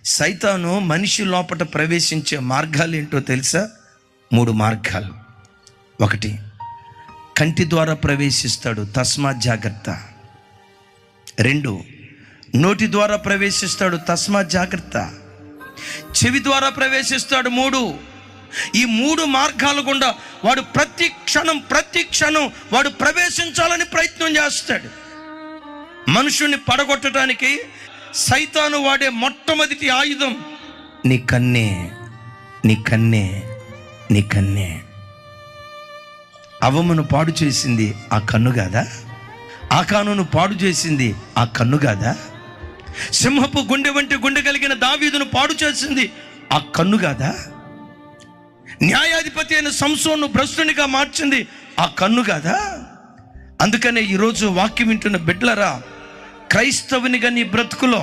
సైతాను మనిషి లోపట ప్రవేశించే మార్గాలు ఏంటో తెలుసా? 3 మార్గాలు. 1, కంటి ద్వారా ప్రవేశిస్తాడు, తస్మాత్ జాగ్రత్త. 2, నోటి ద్వారా ప్రవేశిస్తాడు, తస్మాత్ జాగ్రత్త. చెవి ద్వారా ప్రవేశిస్తాడు. 3, ఈ 3 మార్గాల గుండా వాడు ప్రతి క్షణం వాడు ప్రవేశించాలని ప్రయత్నం చేస్తాడు. మనుషుణ్ణి పడగొట్టడానికి సైతాను వాడే మొట్టమొదటి ఆయుధం నీ కన్నే. నీ కన్నే, నీ కన్నే. అవ్వమును పాడు చేసింది ఆ కన్ను కాదా? ఆకానును పాడు చేసింది ఆ కన్ను కాదా? సింహపు గుండె వంటి గుండె కలిగిన దావీదును పాడు చేసింది ఆ కన్ను కాదా? న్యాయాధిపతి అయిన సంసోను భ్రష్టునిగా మార్చింది ఆ కన్ను కాదా? అందుకనే ఈరోజు వాక్యం వింటున్న బిడ్డలరా, క్రైస్తవునిగా నీ బ్రతుకులో